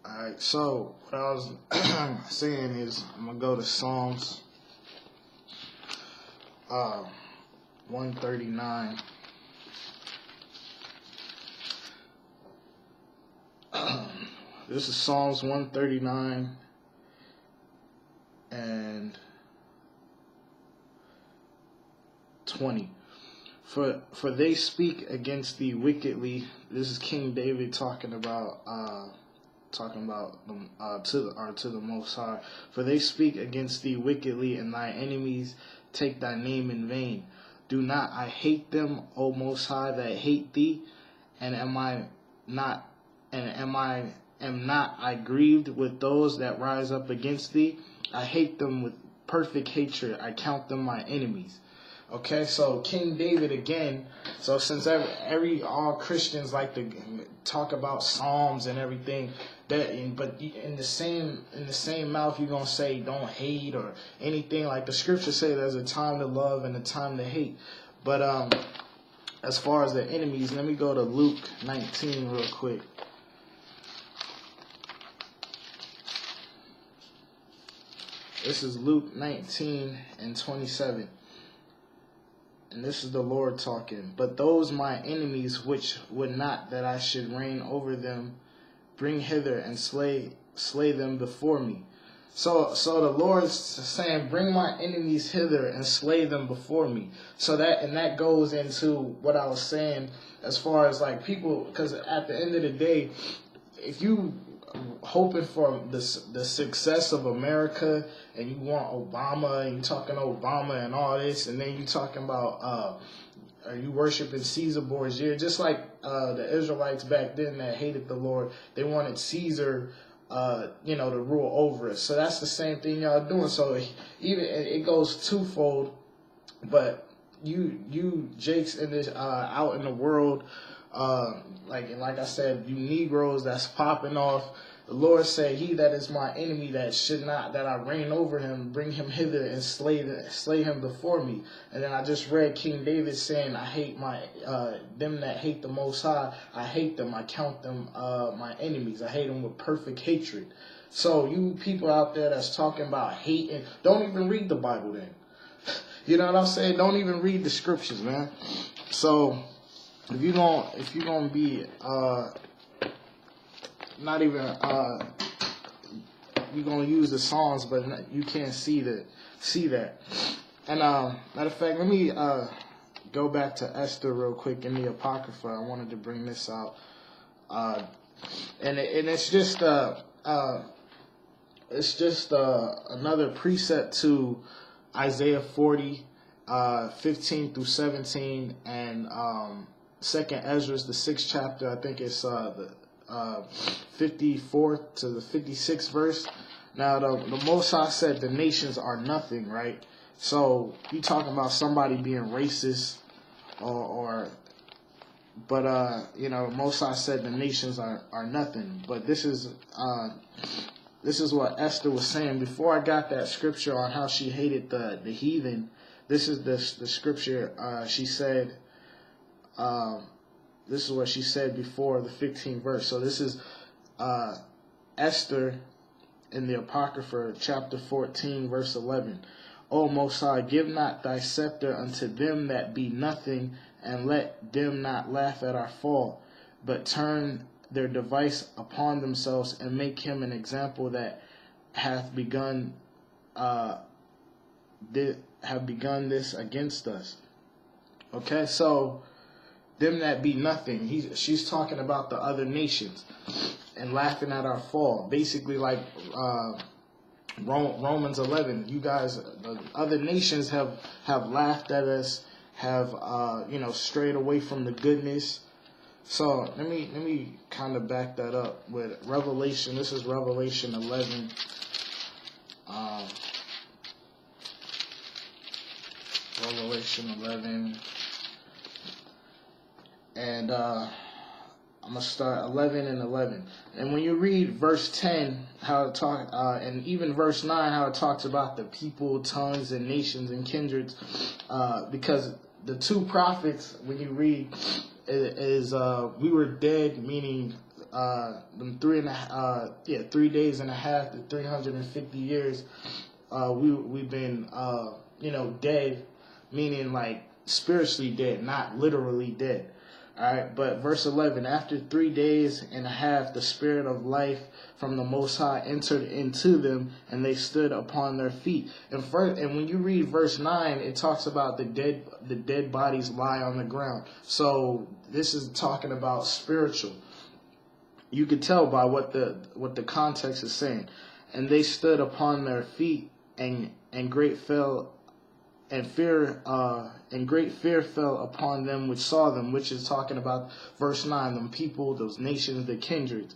Alright, so what I was saying is I'm gonna go to Psalms 139. This is Psalms 139 and 20. For they speak against thee wickedly. This is King David talking about to the Most High. For they speak against thee wickedly, and thy enemies take thy name in vain. Do not I hate them, O Most High, that hate thee? And am not I grieved with those that rise up against thee? I hate them with perfect hatred. I count them my enemies. Okay, so King David again. So since all Christians like to talk about Psalms and everything, but in the same mouth you're gonna say don't hate or anything. Like the scripture say, there's a time to love and a time to hate. But as far as the enemies, let me go to Luke 19 real quick. This is Luke 19 and 27. And this is the Lord talking. But those my enemies which would not that I should reign over them, bring hither and slay them before me. So the Lord's saying, bring my enemies hither and slay them before me. So that goes into what I was saying as far as like people, because at the end of the day, if you hoping for the success of America and you want Obama and you talking Obama and all this, and then you talking about are you worshiping Caesar Borgia, just like the Israelites back then that hated the Lord, they wanted Caesar to rule over us. So that's the same thing y'all doing. So even it goes twofold. But you Jakes in this out in the world, like I said, you Negroes that's popping off. The Lord said, he that is my enemy that should not, that I reign over him, bring him hither and slay him before me. And then I just read King David saying, I hate them that hate the Most High. I hate them. I count them my enemies. I hate them with perfect hatred. So you people out there that's talking about hating, don't even read the Bible then. You know what I'm saying? Don't even read the scriptures, man. So if you're gonna be not even you're gonna use the Psalms, but you can't see that. And matter of fact, let me go back to Esther real quick in the Apocrypha. I wanted to bring this out, and it's just another precept to Isaiah 40, 15 through 17, and 2nd Ezra, the 6th chapter. I think it's the 54th to the 56th verse. Now the Most High said the nations are nothing, right? So you talking about somebody being racist, but Most High said the nations are nothing. But this is what Esther was saying before I got that scripture on how she hated the heathen. This is the scripture she said. This is what she said before the 15th verse. So this is Esther in the Apocrypha, chapter 14, verse 11. O Most High, give not thy scepter unto them that be nothing, and let them not laugh at our fall, but turn their device upon themselves, and make him an example that hath begun this against us. Okay, so them that be nothing. She's talking about the other nations and laughing at our fall. Basically, like Romans 11. You guys, the other nations have laughed at us, have strayed away from the goodness. So let me kind of back that up with Revelation. This is Revelation 11. Revelation 11. And I'm going to start 11 and 11. And when you read verse 10, how it talks, and even verse 9, how it talks about the people, tongues, and nations and kindreds, because the two prophets, when you read, is we were dead, meaning them 3 days and a half to 350 years, we've been dead, meaning like spiritually dead, not literally dead. All right, but verse 11, after 3 days and a half, the spirit of life from the Most High entered into them, and they stood upon their feet. And when you read verse 9, it talks about the dead bodies lie on the ground. So this is talking about spiritual. You could tell by what the context is saying. And they stood upon their feet, and great fear fell upon them which saw them, which is talking about verse 9, them people, those nations, the kindreds.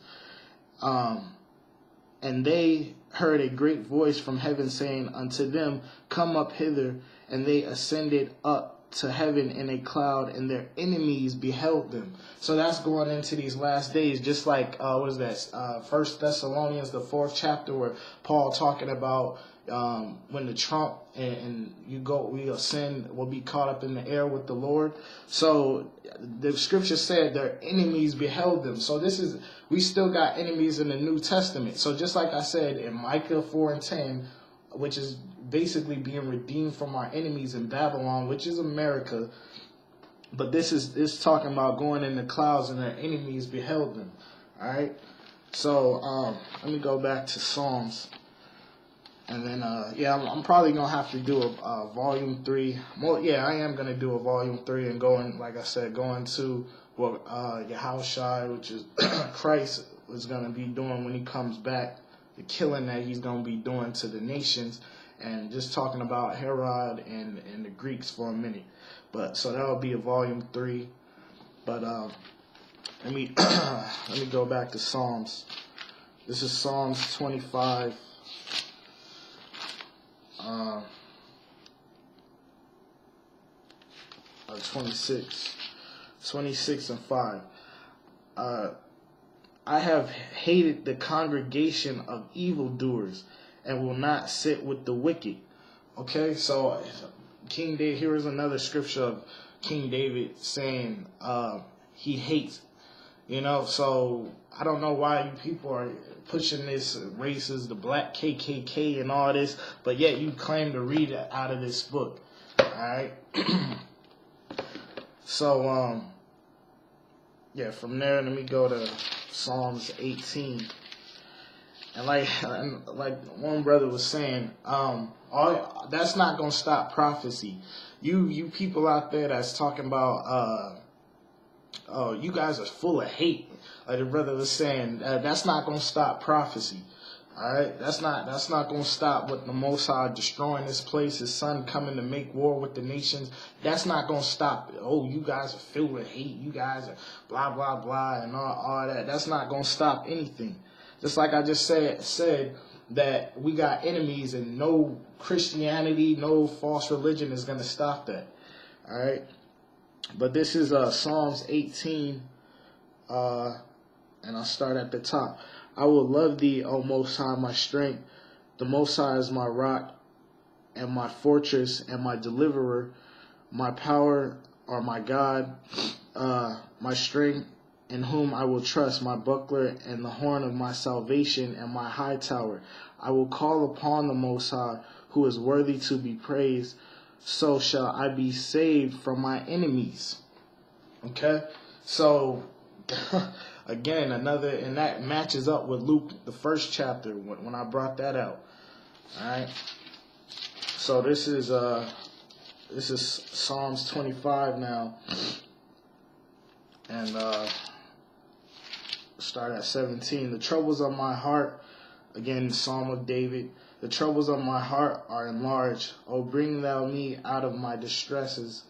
And they heard a great voice from heaven saying unto them, come up hither. And they ascended up to heaven in a cloud, and their enemies beheld them. So that's going into these last days, just like, what is that? 1 Thessalonians, the 4th chapter, where Paul talking about when the trump and we ascend, will be caught up in the air with the Lord. So the scripture said their enemies beheld them. So we still got enemies in the New Testament. So just like I said in Micah 4:10, which is basically being redeemed from our enemies in Babylon, which is America. But this is talking about going in the clouds and their enemies beheld them. All right. So let me go back to Psalms. And then, I'm probably going to have to do a volume 3. Well, I am going to do a volume 3 and like I said, going to what Yahushua, which is Christ, is going to be doing when he comes back, the killing that he's going to be doing to the nations, and just talking about Herod and the Greeks for a minute. But so that'll be a volume 3. But let me go back to Psalms. This is Psalms 25. 26 and 5. I have hated the congregation of evildoers, and will not sit with the wicked. Okay, so King David, here is another scripture of King David saying he hates. So I don't know why you people are pushing this races, the black KKK and all this, but yet you claim to read it out of this book. All right. So from there, let me go to Psalms 18. And like one brother was saying, that's not gonna stop prophecy. You people out there that's talking about you guys are full of hate. Like the brother was saying, that's not gonna stop prophecy. All right, that's not gonna stop what the Most High destroying this place, His Son coming to make war with the nations. That's not gonna stop it. Oh, you guys are filled with hate. You guys are blah blah blah and all that. That's not gonna stop anything. Just like I just said that we got enemies, and no Christianity, no false religion is gonna stop that. All right, but this is Psalms 18, and I'll start at the top. I will love thee, O Most High, my strength. The Most High is my rock and my fortress and my deliverer, my power or my God, my strength in whom I will trust, my buckler and the horn of my salvation and my high tower. I will call upon the Most High, who is worthy to be praised. So shall I be saved from my enemies. Okay? So again, and that matches up with Luke, the 1st chapter, when I brought that out. All right. So this is Psalms 25 now, and start at 17. The troubles of my heart, again, Psalm of David. The troubles of my heart are enlarged. O bring thou me out of my distresses.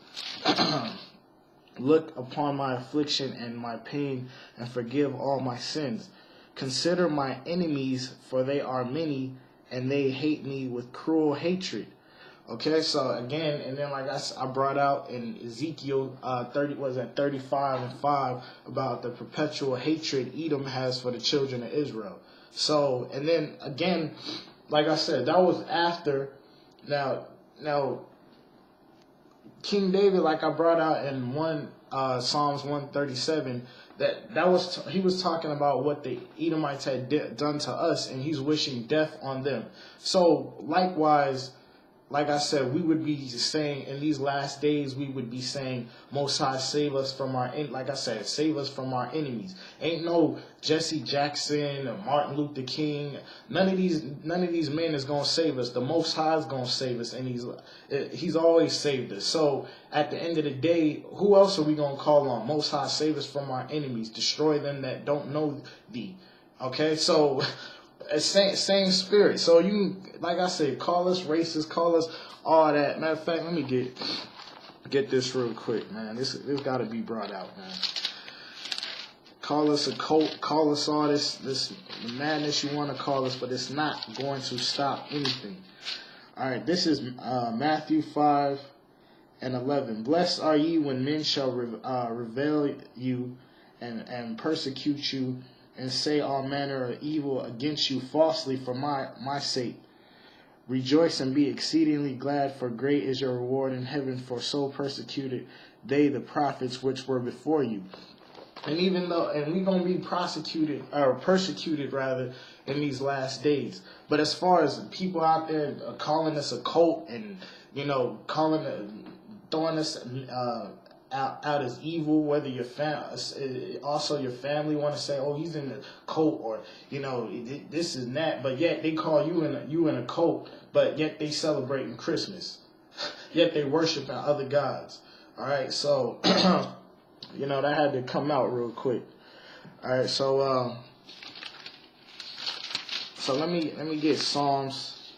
Look upon my affliction and my pain, and forgive all my sins. Consider my enemies, for they are many, and they hate me with cruel hatred. Okay, so again, and then like I brought out in Ezekiel 35 and 5 about the perpetual hatred Edom has for the children of Israel. So, and then again, like I said, that was after. Now, King David, like I brought out in Psalms 137, he was talking about what the Edomites had done to us, and he's wishing death on them. So likewise, like I said, we would be saying in these last days, we would be saying, Most High, save us from like I said, save us from our enemies. Ain't no Jesse Jackson or Martin Luther King. None of these men is gonna save us. The Most High is gonna save us, and he's always saved us. So at the end of the day, who else are we gonna call on? Most High, save us from our enemies. Destroy them that don't know thee. Okay, so. Same spirit. So you, like I said, call us racist, call us all that. Matter of fact, let me get this real quick, man. This got to be brought out, man. Call us a cult, call us all this madness you want to call us, but it's not going to stop anything. All right, this is Matthew 5:11. Blessed are ye when men shall revile you and persecute you, and say all manner of evil against you falsely for my sake. Rejoice and be exceedingly glad, for great is your reward in heaven, for so persecuted they the prophets which were before you. And we're gonna be persecuted in these last days. But as far as people out there calling us a cult and throwing us out as evil, whether your family want to say, oh, he's in the cult, or this is that, but yet they call you in a cult, but yet they celebrating Christmas, yet they worshiping other gods. All right, so that had to come out real quick. All right, so let me get Psalms